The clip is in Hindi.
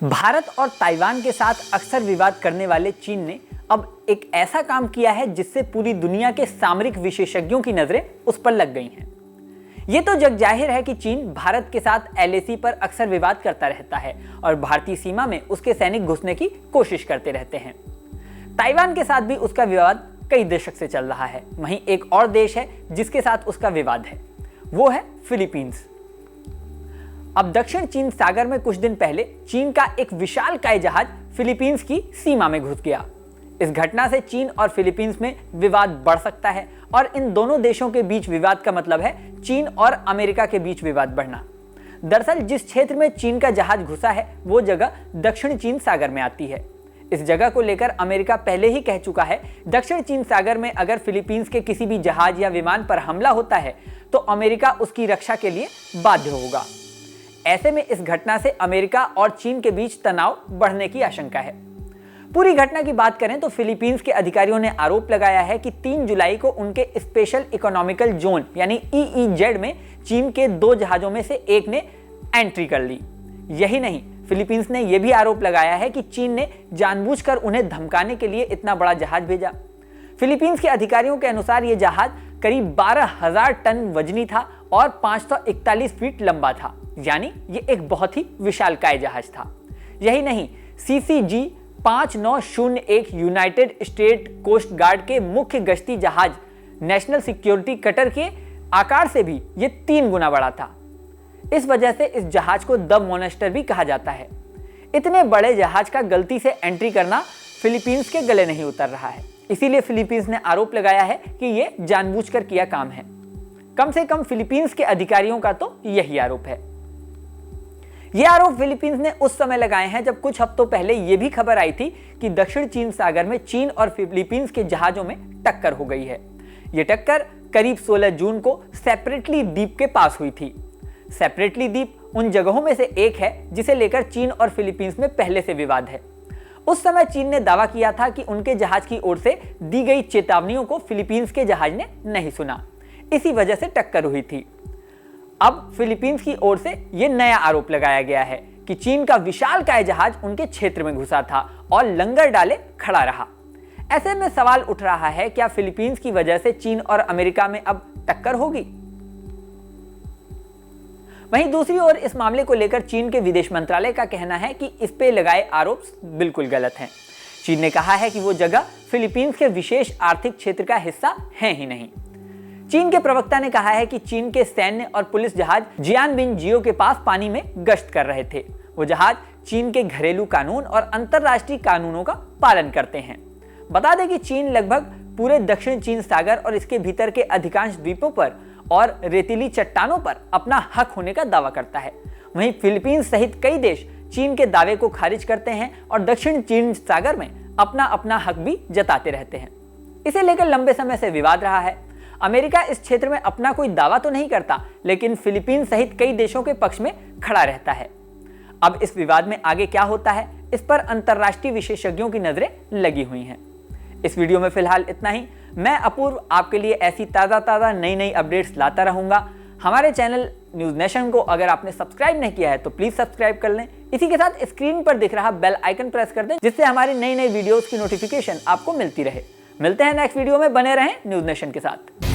भारत और ताइवान के साथ अक्सर विवाद करने वाले चीन ने अब एक ऐसा काम किया है जिससे पूरी दुनिया के सामरिक विशेषज्ञों की नजरें उस पर लग गई हैं। ये तो जग जाहिर है कि चीन भारत के साथ एलएसी पर अक्सर विवाद करता रहता है और भारतीय सीमा में उसके सैनिक घुसने की कोशिश करते रहते हैं। ताइवान के साथ भी उसका विवाद कई दशक से चल रहा है। वहीं एक और देश है जिसके साथ उसका विवाद है, वो है फिलीपींस। अब दक्षिण चीन सागर में कुछ दिन पहले चीन का एक विशालकाय जहाज फिलीपींस की सीमा में घुस गया। इस घटना से चीन और फिलीपींस में विवाद बढ़ सकता है और इन दोनों देशों के बीच विवाद का मतलब है चीन और अमेरिका के बीच विवाद बढ़ना। दरअसल जिस क्षेत्र में चीन का जहाज घुसा है वो जगह दक्षिण चीन सागर में आती है। इस जगह को लेकर अमेरिका पहले ही कह चुका है, दक्षिण चीन सागर में अगर फिलीपींस के किसी भी जहाज या विमान पर हमला होता है तो अमेरिका उसकी रक्षा के लिए बाध्य होगा। ऐसे में इस घटना से अमेरिका और चीन के बीच तनाव बढ़ने की आशंका है। पूरी घटना की बात करें तो फिलीपींस के अधिकारियों ने आरोप लगाया है कि 3 जुलाई को उनके स्पेशल इकोनॉमिकल जोन यानी EEZ में चीन के 2 जहाजों में से एक ने एंट्री कर ली। यही नहीं, फिलीपींस ने यह भी आरोप लगाया है कि चीन ने जानबूझकर उन्हें धमकाने के लिए इतना बड़ा जहाज भेजा। फिलीपींस के अधिकारियों के अनुसार यह जहाज करीब 12,000 टन वजनी था और 541 फीट लंबा था, यानी ये एक बहुत ही विशालकाय जहाज था। यही नहीं, CCG 5901 United State Coast Guard के मुख्य गश्ती जहाज नेशनल सिक्योरिटी कटर के आकार से भी ये 3 गुना बड़ा था। इस वजह से इस जहाज को द मॉन्स्टर भी कहा जाता है। इतने बड़े जहाज का गलती से एंट्री करना फिलीपींस के गले नहीं उतर रहा है। इसीलिए फिलीपींस ने आरोप लगाया है कि ये जानबूझकर किया काम है। कम से कम फिलीपींस के अधिकारियों का तो यही आरोप है। ये आरोप फिलीपींस ने उस समय लगाए हैं जब कुछ हफ्तों पहले यह भी खबर आई थी कि दक्षिण चीन सागर में चीन और फिलीपींस के जहाजों में टक्कर हो गई है। यह टक्कर करीब 16 जून को सेपरेटली द्वीप के पास हुई थी। सेपरेटली द्वीप उन जगहों में से एक है जिसे लेकर चीन और फिलीपींस में पहले से विवाद है। उस समय चीन ने दावा किया था कि उनके जहाज की ओर से दी गई चेतावनियों को फिलीपींस के जहाज ने नहीं सुना, इसी वजह से टक्कर हुई थी। अब फिलीपींस की ओर से यह नया आरोप लगाया गया है कि चीन का विशालकाय जहाज उनके क्षेत्र में घुसा था और लंगर डाले खड़ा रहा। ऐसे में सवाल उठ रहा है, क्या फिलीपींस की वजह से चीन और अमेरिका में अब टक्कर होगी? वहीं दूसरी ओर इस मामले को लेकर चीन के विदेश मंत्रालय का कहना है कि इस पे लगाए आरोप बिल्कुल गलत हैं। चीन ने कहा है कि वो जगह फिलीपींस के विशेष आर्थिक क्षेत्र का हिस्सा है ही नहीं। चीन के प्रवक्ता ने कहा है कि चीन के सैन्य और पुलिस जहाज जियानबिंग के पास पानी में गश्त कर रहे थे। वो जहाज चीन के घरेलू कानून और अंतर्राष्ट्रीय कानूनों का पालन करते हैं। बता दें कि चीन लगभग पूरे दक्षिण चीन सागर और इसके भीतर के अधिकांश द्वीपों पर और रेतीली चट्टानों पर अपना हक होने का दावा करता है। वहीं फिलीपींस सहित कई देश चीन के दावे को खारिज करते हैं और दक्षिण चीन सागर में अपना अपना हक भी जताते रहते हैं। इसे लेकर लंबे समय से विवाद रहा है। अमेरिका इस क्षेत्र में अपना कोई दावा तो नहीं करता, लेकिन फिलीपींस सहित कई देशों के पक्ष में खड़ा रहता है। अब इस विवाद में आगे क्या होता है, इस पर अंतर्राष्ट्रीय विशेषज्ञों की नजरें लगी हुई हैं। इस वीडियो में फिलहाल इतना ही। मैं अपूर्व आपके लिए ऐसी ताज़ा नई अपडेट्स लाता रहूंगा। हमारे चैनल न्यूज़ नेशन को अगर आपने सब्सक्राइब नहीं किया है तो प्लीज सब्सक्राइब कर लें। इसी के साथ स्क्रीन पर दिख रहा बेल आइकन प्रेस कर दें, जिससे हमारी नई वीडियोस की नोटिफिकेशन आपको मिलती रहे। मिलते हैं नेक्स्ट वीडियो में, बने रहें न्यूज़ नेशन के साथ।